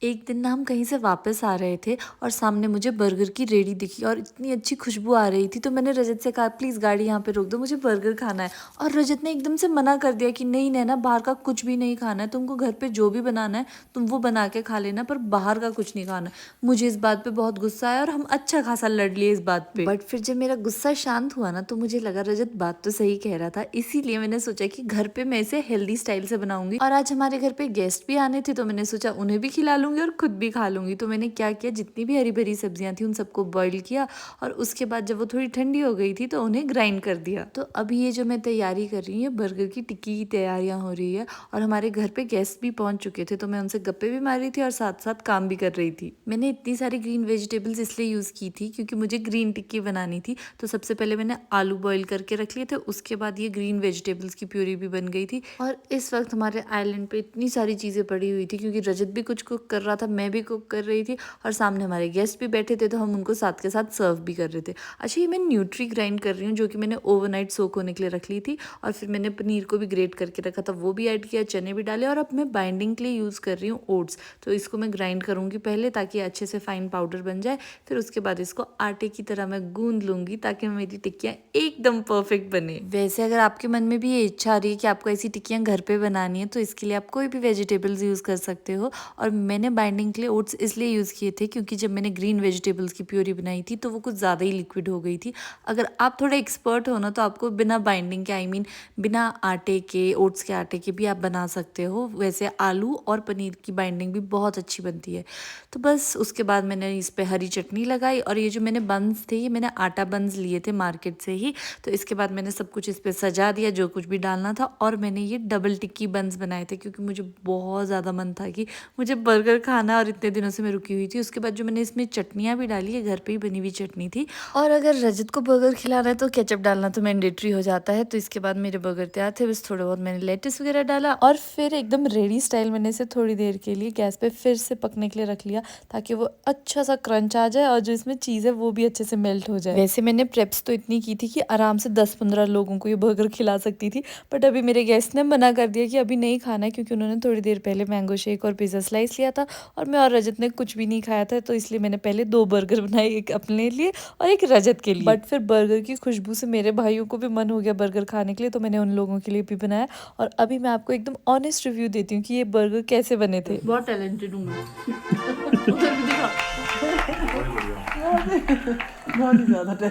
एक दिन ना हम कहीं से वापस आ रहे थे और सामने मुझे बर्गर की रेडी दिखी और इतनी अच्छी खुशबू आ रही थी, तो मैंने रजत से कहा प्लीज़ गाड़ी यहाँ पे रोक दो, मुझे बर्गर खाना है। और रजत ने एकदम से मना कर दिया कि नहीं नैना, बाहर का कुछ भी नहीं खाना है, तुमको घर पे जो भी बनाना है तुम वो बना के खा लेना, पर बाहर का कुछ नहीं खाना। मुझे इस बात पे बहुत गुस्सा आया और हम अच्छा खासा लड़ लिए इस बात पे। बट फिर जब मेरा गुस्सा शांत हुआ ना, तो मुझे लगा रजत बात तो सही कह रहा था, इसीलिए मैंने सोचा कि घर पे मैं इसे हेल्दी स्टाइल से बनाऊंगी। और आज हमारे घर पे गेस्ट भी आने थे, तो मैंने सोचा उन्हें भी खिला लूंगी और खुद भी खा लूंगी। तो मैंने क्या किया, जितनी भी हरी भरी सब्जियां थी उन सबको बॉईल किया और उसके बाद जब वो थोड़ी ठंडी हो गई थी तो उन्हें ग्राइंड कर दिया। तो अभी ये जो मैं तैयारी कर रही हूँ, बर्गर की टिक्की की तैयारियां हो रही है और हमारे घर पे गेस्ट भी पहुंच चुके थे, तो मैं उनसे गप्पे भी मार रही थी और साथ साथ काम भी कर रही थी। मैंने इतनी सारी ग्रीन वेजिटेबल्स इसलिए यूज की थी क्योंकि मुझे ग्रीन टिक्की बनानी थी। तो सबसे पहले मैंने आलू बॉईल करके रख लिए थे, उसके बाद ये ग्रीन वेजिटेबल्स की प्यूरी भी बन गई थी। और इस वक्त हमारे आइलैंड पे इतनी सारी चीजें पड़ी हुई थी क्योंकि रजत भी कुछ कुक कर रहा था, मैं भी कुक कर रही थी और सामने हमारे गेस्ट भी बैठे थे, तो हम उनको साथ के साथ सर्व भी कर रहे थे। अच्छा, ये मैं न्यूट्री ग्राइंड कर रही हूँ जो कि मैंने ओवरनाइट सोक होने के लिए रख ली थी, और फिर मैंने पनीर को भी ग्रेट करके रखा था, वो भी ऐड किया, चने भी डाले। और अब मैं बाइंडिंग के लिए यूज़ कर रही हूँ ओट्स। तो इसको मैं ग्राइंड करूँगी पहले ताकि अच्छे से फाइन पाउडर बन जाए, फिर उसके बाद इसको आटे की तरह मैं गूंद लूँगी ताकि मेरी टिक्कियाँ एकदम परफेक्ट बने। वैसे अगर आपके मन में भी ये इच्छा आ रही है कि आपको ऐसी टिक्कियाँ घर पे बनानी है, तो इसके लिए आप कोई भी वेजिटेबल्स यूज़ कर सकते हो। और मैंने बाइंडिंग के लिए ओट्स इसलिए यूज़ किए थे क्योंकि जब मैंने ग्रीन वेजिटेबल्स की प्यूरी बनाई थी तो वो कुछ ज़्यादा ही लिक्विड हो गई थी। अगर आप थोड़े एक्सपर्ट हो ना, तो आपको बिना बाइंडिंग के, आई मीन बिना आटे के, ओट्स के आटे के भी आप बना सकते हो। वैसे आलू और पनीर की बाइंडिंग भी बहुत अच्छी बनती है। तो बस उसके बाद मैंने इस पर हरी चटनी लगाई, और ये जो मैंने बंस थे, ये मैंने आटा बंस लिए थे मार्केट से ही। तो इसके बाद मैंने सब कुछ इस पर सजा दिया जो कुछ भी डालना था, और मैंने ये डबल टिक्की बंस बनाए थे क्योंकि मुझे बहुत ज़्यादा मन था कि मुझे बर्गर खाना, और इतने दिनों से मैं रुकी हुई थी। उसके बाद जो मैंने इसमें चटनियाँ भी डाली है, घर पे ही बनी हुई चटनी थी। और अगर रजत को बर्गर खिलाना है तो केचप डालना तो मैंडेटरी हो जाता है। तो इसके बाद मेरे बर्गर तैयार थे, बस थोड़ा बहुत मैंने लेटिस वगैरह डाला और फिर एकदम रेडी स्टाइल मैंने इसे थोड़ी देर के लिए गैस पे फिर से पकने के लिए रख लिया ताकि वो अच्छा सा क्रंच आ जाए और जो इसमें चीज़ है वो भी अच्छे से मेल्ट हो जाए। वैसे मैंने प्रेप्स तो इतनी की थी कि आराम से 10-15 लोगों को ये बर्गर खिला सकती थी, बट अभी मेरे गेस्ट ने मना कर दिया कि अभी नहीं खाना है क्योंकि उन्होंने थोड़ी देर पहले मैंगो शेक और पिज़्ज़ा स्लाइस लिया था और मैं और रजत ने कुछ भी नहीं खाया था। तो इसलिए मैंने पहले 2 बर्गर बनाए, एक अपने लिए और एक रजत के लिए। बट फिर बर्गर की खुशबू से मेरे भाइयों को भी मन हो गया बर्गर खाने के लिए, तो मैंने उन लोगों के लिए भी बनाया। और अभी मैं आपको एकदम ऑनेस्ट रिव्यू देती हूँ कि ये बर्गर कैसे बने थे। बहुत टैलेंटेड हूँ मैं। बहुत ही ज़्यादा